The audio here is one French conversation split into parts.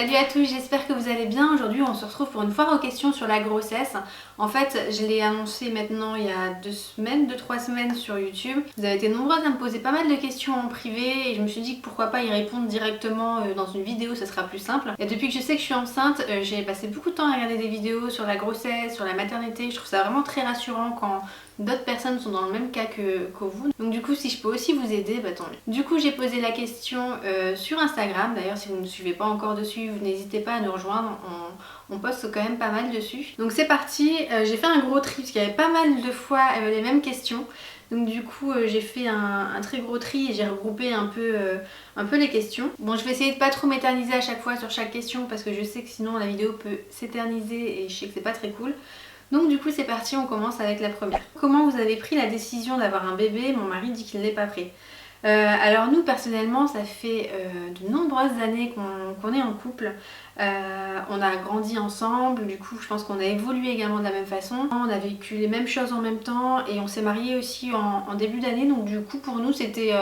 Salut à tous, j'espère que vous allez bien. Aujourd'hui on se retrouve pour une foire aux questions sur la grossesse. En fait je l'ai annoncé maintenant il y a 2-3 semaines sur YouTube. Vous avez été nombreuses à me poser pas mal de questions en privé et je me suis dit que pourquoi pas y répondre directement dans une vidéo, ça sera plus simple. Et depuis que je sais que je suis enceinte, j'ai passé beaucoup de temps à regarder des vidéos sur la grossesse, sur la maternité. Je trouve ça vraiment très rassurant quand d'autres personnes sont dans le même cas que vous. Donc du coup si je peux aussi vous aider, bah tant mieux. Du coup j'ai posé la question sur Instagram. D'ailleurs si vous ne me suivez pas encore dessus, vous n'hésitez pas à nous rejoindre. On poste quand même pas mal dessus. Donc c'est parti, j'ai fait un gros tri parce qu'il y avait pas mal de fois les mêmes questions. Donc du coup j'ai fait un très gros tri et j'ai regroupé un peu les questions. Bon, je vais essayer de pas trop m'éterniser à chaque fois sur chaque question parce que je sais que sinon la vidéo peut s'éterniser et je sais que c'est pas très cool. Donc du coup c'est parti, on commence avec la première. Comment vous avez pris la décision d'avoir un bébé? Mon mari dit qu'il n'est pas prêt. Alors nous personnellement ça fait de nombreuses années qu'on est en couple. On a grandi ensemble, du coup je pense qu'on a évolué également de la même façon. On a vécu les mêmes choses en même temps et on s'est mariés aussi en début d'année. Donc du coup pour nous c'était,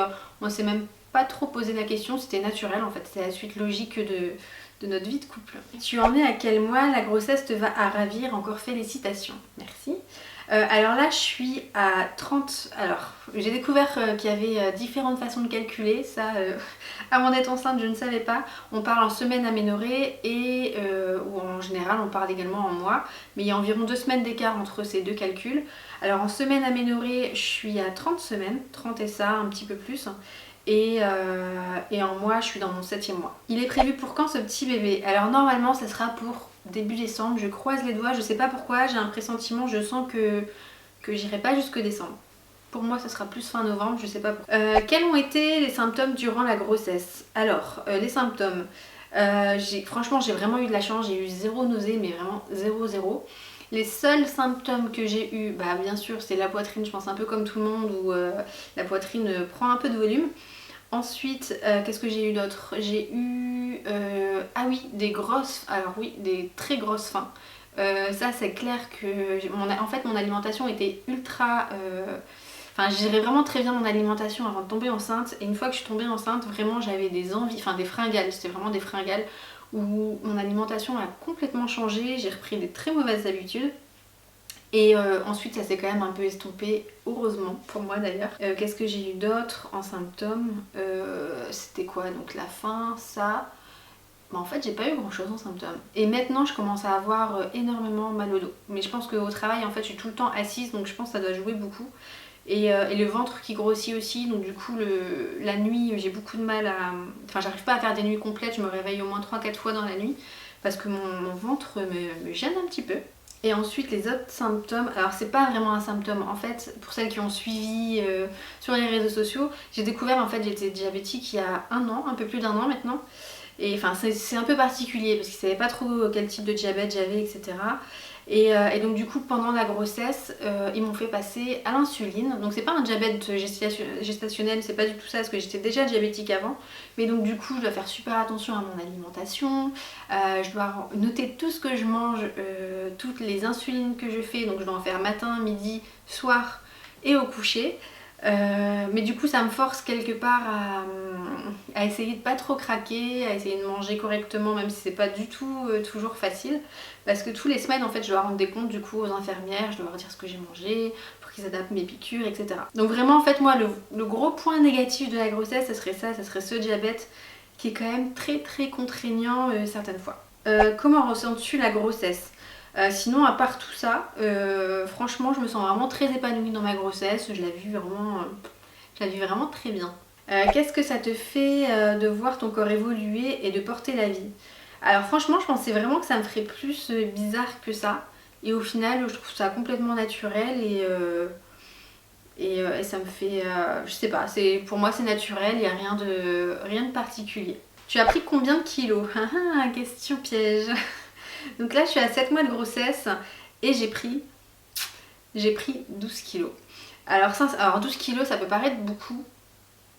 on s'est même pas trop posé la question, c'était naturel en fait, c'était la suite logique de notre vie de couple. Tu en es à quel mois? La grossesse te va à ravir, encore félicitations. Merci. Alors là je suis à 30, alors j'ai découvert qu'il y avait différentes façons de calculer, ça avant d'être enceinte je ne savais pas. On parle en semaines aménorrhées et ou en général on parle également en mois, mais il y a environ 2 semaines d'écart entre ces deux calculs. Alors en semaines aménorrhées je suis à 30 semaines, 30 et ça, un petit peu plus. Et en mois je suis dans mon 7e mois. Il est prévu pour quand ce petit bébé? Alors normalement ça sera pour début décembre, je croise les doigts, je sais pas pourquoi, j'ai un pressentiment, je sens que j'irai pas jusque décembre. Pour moi ça sera plus fin novembre, je sais pas pourquoi. Quels ont été les symptômes durant la grossesse? Alors les symptômes, franchement j'ai vraiment eu de la chance, j'ai eu 0 nausée, mais vraiment 0. Les seuls symptômes que j'ai eu, bah bien sûr c'est la poitrine, je pense un peu comme tout le monde, où la poitrine prend un peu de volume. Ensuite, qu'est-ce que j'ai eu d'autre? J'ai eu, ah oui, des très grosses faims. Ça c'est clair que, en fait mon alimentation était ultra... Enfin, je gérais vraiment très bien mon alimentation avant de tomber enceinte. Et une fois que je suis tombée enceinte, vraiment j'avais des envies, enfin des fringales, c'était vraiment des fringales où mon alimentation a complètement changé. J'ai repris des très mauvaises habitudes. Et ensuite ça s'est quand même un peu estompé, heureusement pour moi d'ailleurs. Qu'est-ce que j'ai eu d'autre en symptômes? C'était quoi? Donc la faim, ça... Bah en fait j'ai pas eu grand chose en symptômes. Et maintenant je commence à avoir énormément mal au dos. Mais je pense qu'au travail en fait je suis tout le temps assise, donc je pense que ça doit jouer beaucoup. Et le ventre qui grossit aussi, donc du coup la nuit j'ai beaucoup de mal à... Enfin j'arrive pas à faire des nuits complètes, je me réveille au moins 3-4 fois dans la nuit parce que mon ventre me gêne un petit peu. Et ensuite les autres symptômes, alors c'est pas vraiment un symptôme en fait, pour celles qui ont suivi sur les réseaux sociaux, j'ai découvert en fait j'étais diabétique il y a 1 an, un peu plus d'1 an maintenant. Et enfin c'est un peu particulier parce qu'ils savaient pas trop quel type de diabète j'avais, etc. Et donc du coup pendant la grossesse ils m'ont fait passer à l'insuline. Donc c'est pas un diabète gestationnel, c'est pas du tout ça parce que j'étais déjà diabétique avant. Mais donc du coup je dois faire super attention à mon alimentation, je dois noter tout ce que je mange, toutes les insulines que je fais. Donc je dois en faire matin, midi, soir et au coucher. Mais du coup ça me force quelque part à essayer de pas trop craquer, à essayer de manger correctement même si c'est pas du tout toujours facile parce que tous les semaines en fait je dois rendre des comptes du coup aux infirmières, je dois leur dire ce que j'ai mangé pour qu'ils adaptent mes piqûres, etc. Donc vraiment en fait moi le gros point négatif de la grossesse ça serait ce diabète qui est quand même très contraignant certaines fois. Comment ressens-tu la grossesse? Sinon à part tout ça, franchement je me sens vraiment très épanouie dans ma grossesse, je la vis vraiment très bien. Qu'est-ce que ça te fait de voir ton corps évoluer et de porter la vie? Alors franchement je pensais vraiment que ça me ferait plus bizarre que ça. Et au final je trouve ça complètement naturel et ça me fait... je sais pas, pour moi c'est naturel, il n'y a rien de particulier. Tu as pris combien de kilos? Question piège. Donc là je suis à 7 mois de grossesse et j'ai pris 12 kilos. Alors 12 kilos ça peut paraître beaucoup.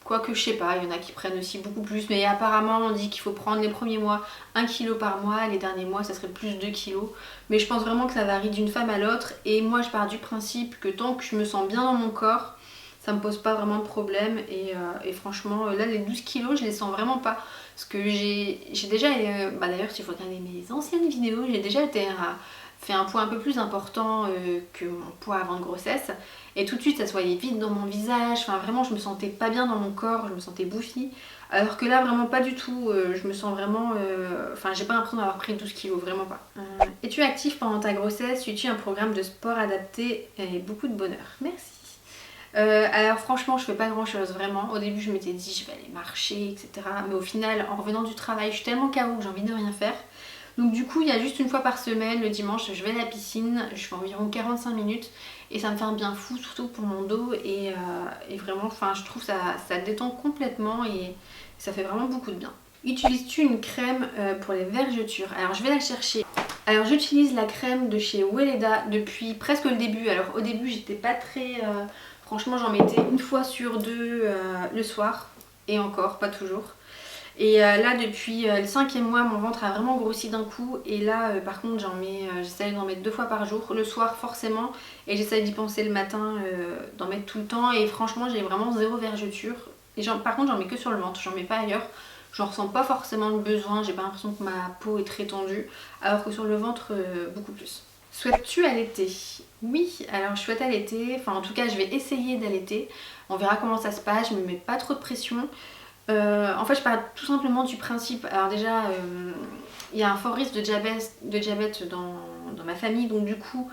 Quoique je sais pas, il y en a qui prennent aussi beaucoup plus, mais apparemment on dit qu'il faut prendre les premiers mois 1 kg par mois, les derniers mois ça serait plus 2 kg. Mais je pense vraiment que ça varie d'une femme à l'autre et moi je pars du principe que tant que je me sens bien dans mon corps, ça me pose pas vraiment de problème et franchement là les 12 kilos je les sens vraiment pas parce que j'ai déjà d'ailleurs si vous regardez mes anciennes vidéos j'ai déjà été fait un poids un peu plus important que mon poids avant de grossesse et tout de suite ça se voyait vite dans mon visage, enfin vraiment je me sentais pas bien dans mon corps, je me sentais bouffie alors que là vraiment pas du tout, je me sens vraiment, enfin j'ai pas l'impression d'avoir pris 12 kilos, vraiment pas. Es-tu active pendant ta grossesse? Suis-tu un programme de sport adapté et beaucoup de bonheur? Merci. Alors franchement je fais pas grand chose vraiment, au début je m'étais dit je vais aller marcher etc, mais au final en revenant du travail je suis tellement KO que j'ai envie de rien faire. Donc du coup il y a juste une fois par semaine, le dimanche je vais à la piscine, je fais environ 45 minutes et ça me fait un bien fou surtout pour mon dos et vraiment enfin je trouve ça détend complètement et ça fait vraiment beaucoup de bien. Utilises-tu une crème pour les vergetures? Alors je vais la chercher. Alors j'utilise la crème de chez Weleda depuis presque le début. Alors au début j'étais pas très... franchement j'en mettais une fois sur deux le soir et encore, pas toujours. Et là depuis le 5e mois mon ventre a vraiment grossi d'un coup et là par contre j'essaye d'en mettre 2 fois par jour, le soir forcément et j'essaye d'y penser le matin, d'en mettre tout le temps et franchement j'ai vraiment zéro vergeture. Et par contre j'en mets que sur le ventre, j'en mets pas ailleurs. J'en ressens pas forcément le besoin, j'ai pas l'impression que ma peau est très tendue alors que sur le ventre beaucoup plus. Souhaites-tu allaiter? Oui, alors je souhaite allaiter, enfin en tout cas je vais essayer d'allaiter. On verra comment ça se passe, je me mets pas trop de pression. En fait je pars tout simplement du principe, alors déjà il y a un fort risque de diabète dans ma famille donc du coup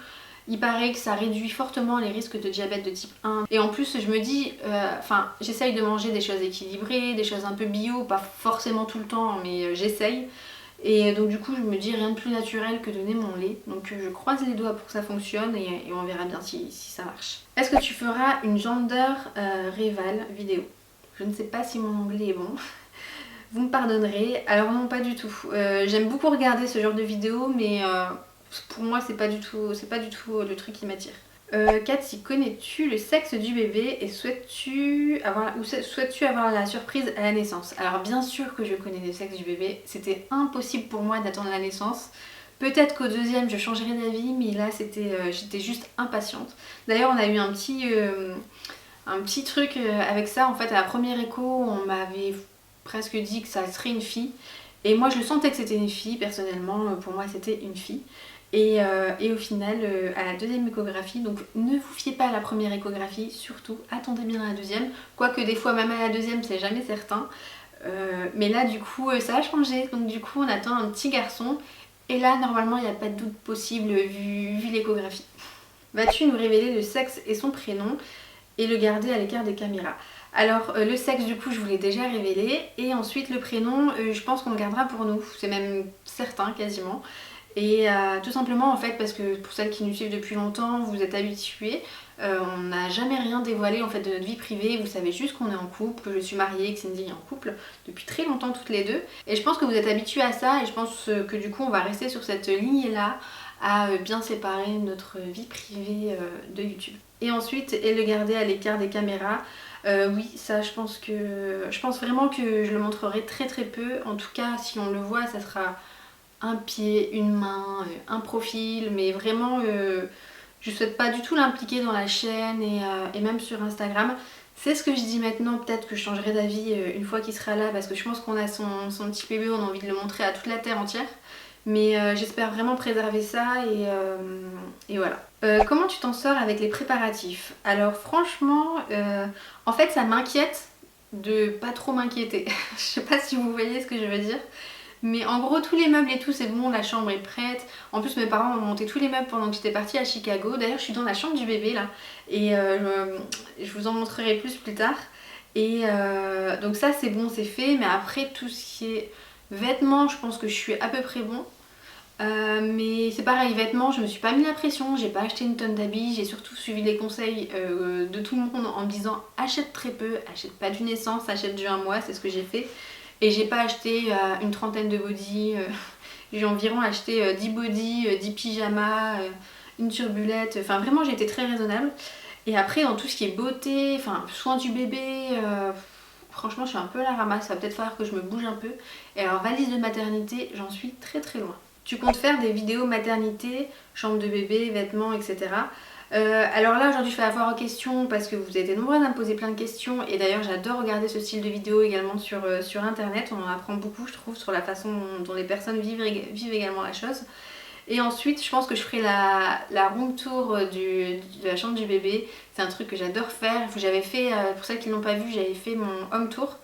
il paraît que ça réduit fortement les risques de diabète de type 1 et en plus je me dis, enfin j'essaye de manger des choses équilibrées, des choses un peu bio, pas forcément tout le temps mais j'essaye et donc du coup je me dis rien de plus naturel que donner mon lait donc je croise les doigts pour que ça fonctionne et on verra bien si ça marche. Est-ce que tu feras une gender reveal vidéo? Je ne sais pas si mon anglais est bon. Vous me pardonnerez. Alors non, pas du tout. J'aime beaucoup regarder ce genre de vidéos, mais pour moi, c'est pas du tout le truc qui m'attire. Cathy, connais-tu le sexe du bébé et souhaites-tu avoir la surprise à la naissance? Alors bien sûr que je connais le sexe du bébé. C'était impossible pour moi d'attendre la naissance. Peut-être qu'au deuxième, je changerai d'avis, mais là, j'étais juste impatiente. D'ailleurs, on a eu un petit truc avec ça. En fait, à la première écho, on m'avait presque dit que ça serait une fille. Et moi, je le sentais que c'était une fille, personnellement. Pour moi, c'était une fille. Et au final, à la deuxième échographie, donc ne vous fiez pas à la première échographie, surtout, attendez bien à la deuxième. Quoique des fois, même à la deuxième, c'est jamais certain. Mais là, du coup, ça a changé. Donc du coup, on attend un petit garçon. Et là, normalement, il n'y a pas de doute possible vu l'échographie. Vas-tu nous révéler le sexe et son prénom et le garder à l'écart des caméras? Alors le sexe du coup je vous l'ai déjà révélé et ensuite le prénom je pense qu'on le gardera pour nous, c'est même certain quasiment. Et tout simplement en fait parce que pour celles qui nous suivent depuis longtemps vous êtes habitués, on n'a jamais rien dévoilé en fait de notre vie privée, vous savez juste qu'on est en couple, que je suis mariée, que Cindy est en couple depuis très longtemps toutes les deux. Et je pense que vous êtes habitués à ça et je pense que du coup on va rester sur cette lignée là à bien séparer notre vie privée de YouTube. Et ensuite, et le garder à l'écart des caméras. Oui, ça je pense vraiment que je le montrerai très très peu. En tout cas, si on le voit, ça sera un pied, une main, un profil. Mais vraiment, je souhaite pas du tout l'impliquer dans la chaîne et même sur Instagram. C'est ce que je dis maintenant, peut-être que je changerai d'avis une fois qu'il sera là. Parce que je pense qu'on a son petit bébé, on a envie de le montrer à toute la terre entière. Mais j'espère vraiment préserver ça et voilà. Comment tu t'en sors avec les préparatifs? Alors franchement, en fait ça m'inquiète de pas trop m'inquiéter. Je sais pas si vous voyez ce que je veux dire. Mais en gros tous les meubles et tout c'est bon, la chambre est prête. En plus mes parents ont monté tous les meubles pendant que j'étais partie à Chicago. D'ailleurs je suis dans la chambre du bébé là. Et je vous en montrerai plus tard. Et donc ça c'est bon, c'est fait. Mais après tout ce qui est vêtements, je pense que je suis à peu près bon. Mais c'est pareil, vêtements, je me suis pas mis la pression, j'ai pas acheté une tonne d'habits, j'ai surtout suivi les conseils de tout le monde en me disant achète très peu, achète pas du naissance, achète du 1 mois, c'est ce que j'ai fait. Et j'ai pas acheté une trentaine de bodys, j'ai environ acheté 10 bodys, 10 pyjamas, une turbulette, enfin vraiment j'ai été très raisonnable. Et après dans tout ce qui est beauté, enfin soin du bébé, franchement je suis un peu à la ramasse, ça va peut-être falloir que je me bouge un peu. Et alors valise de maternité, j'en suis très très loin. Tu comptes faire des vidéos maternité, chambre de bébé, vêtements, etc. Alors là aujourd'hui je fais la foire aux questions parce que vous avez été nombreuses à me poser plein de questions et d'ailleurs j'adore regarder ce style de vidéo également sur internet, on en apprend beaucoup je trouve sur la façon dont les personnes vivent également la chose. Et ensuite je pense que je ferai la room tour de la chambre du bébé, c'est un truc que j'adore faire, j'avais fait, pour celles qui ne l'ont pas vu, j'avais fait mon home tour.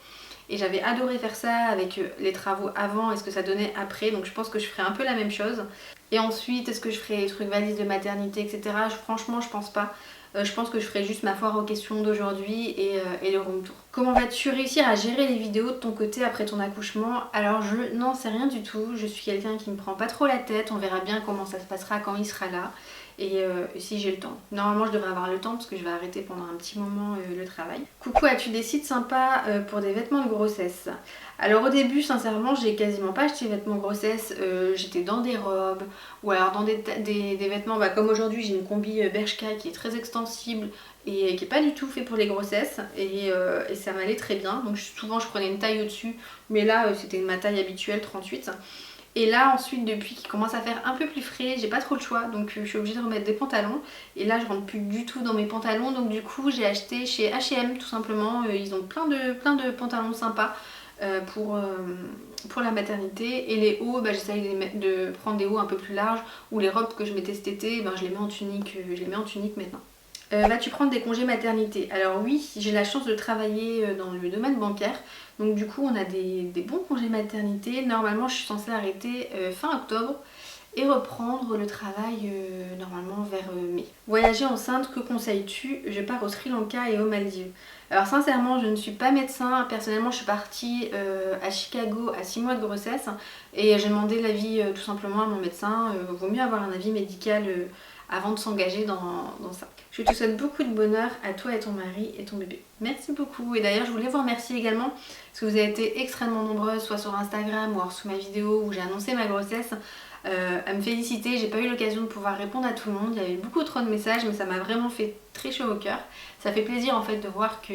Et j'avais adoré faire ça avec les travaux avant et ce que ça donnait après. Donc je pense que je ferai un peu la même chose. Et ensuite, est-ce que je ferai les trucs valises de maternité, etc. Franchement, je pense pas. Je pense que je ferai juste ma foire aux questions d'aujourd'hui et le room tour. Comment vas-tu réussir à gérer les vidéos de ton côté après ton accouchement? Alors je n'en sais rien du tout. Je suis quelqu'un qui ne prend pas trop la tête. On verra bien comment ça se passera quand il sera là. Et si j'ai le temps. Normalement je devrais avoir le temps parce que je vais arrêter pendant un petit moment le travail. Coucou, as-tu des sites sympas pour des vêtements de grossesse? Alors au début sincèrement j'ai quasiment pas acheté de vêtements de grossesse, j'étais dans des robes ou alors dans des vêtements comme aujourd'hui j'ai une combi Bershka qui est très extensible et qui est pas du tout fait pour les grossesses et ça m'allait très bien, donc souvent je prenais une taille au-dessus mais là c'était ma taille habituelle 38. Et là ensuite depuis qu'il commence à faire un peu plus frais, j'ai pas trop le choix donc je suis obligée de remettre des pantalons. Et là je rentre plus du tout dans mes pantalons donc du coup j'ai acheté chez H&M tout simplement. Ils ont plein de pantalons sympas pour la maternité. Et les hauts, j'essaye de prendre des hauts un peu plus larges. Ou les robes que je mettais cet été, je les mets en tunique, maintenant. Vas-tu prendre des congés maternité? Alors oui, j'ai la chance de travailler dans le domaine bancaire. Donc du coup on a des bons congés maternité. Normalement je suis censée arrêter fin octobre et reprendre le travail normalement vers mai. Voyager enceinte, que conseilles-tu? Je pars au Sri Lanka et aux Maldives. Alors sincèrement je ne suis pas médecin, personnellement je suis partie à Chicago à 6 mois de grossesse et j'ai demandé l'avis tout simplement à mon médecin. Vaut mieux avoir un avis médical avant de s'engager dans ça. Je te souhaite beaucoup de bonheur à toi et ton mari et ton bébé. Merci beaucoup. Et d'ailleurs je voulais vous remercier également parce que vous avez été extrêmement nombreuses soit sur Instagram ou alors sous ma vidéo où j'ai annoncé ma grossesse à me féliciter. J'ai pas eu l'occasion de pouvoir répondre à tout le monde, il y avait beaucoup trop de messages mais ça m'a vraiment fait très chaud au cœur. Ça fait plaisir en fait de voir que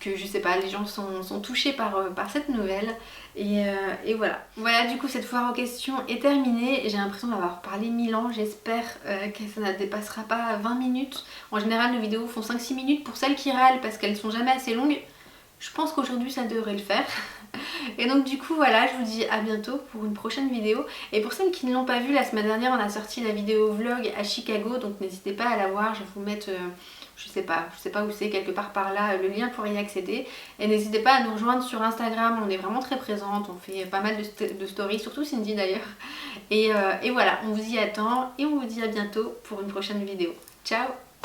je sais pas, les gens sont touchés par cette nouvelle et voilà. Voilà, du coup cette foire aux questions est terminée. J'ai l'impression d'avoir parlé 1000 ans, j'espère que ça ne dépassera pas 20 minutes. En général nos vidéos font 5-6 minutes pour celles qui râlent parce qu'elles sont jamais assez longues. Je pense qu'aujourd'hui ça devrait le faire. Et donc du coup voilà, je vous dis à bientôt pour une prochaine vidéo. Et pour celles qui ne l'ont pas vu, la semaine dernière on a sorti la vidéo vlog à Chicago, donc n'hésitez pas à la voir, je vais vous mettre je sais pas où c'est, quelque part par là, le lien pour y accéder. Et n'hésitez pas à nous rejoindre sur Instagram, on est vraiment très présente, on fait pas mal de stories, surtout Cindy d'ailleurs. Et voilà, on vous y attend et on vous dit à bientôt pour une prochaine vidéo. Ciao!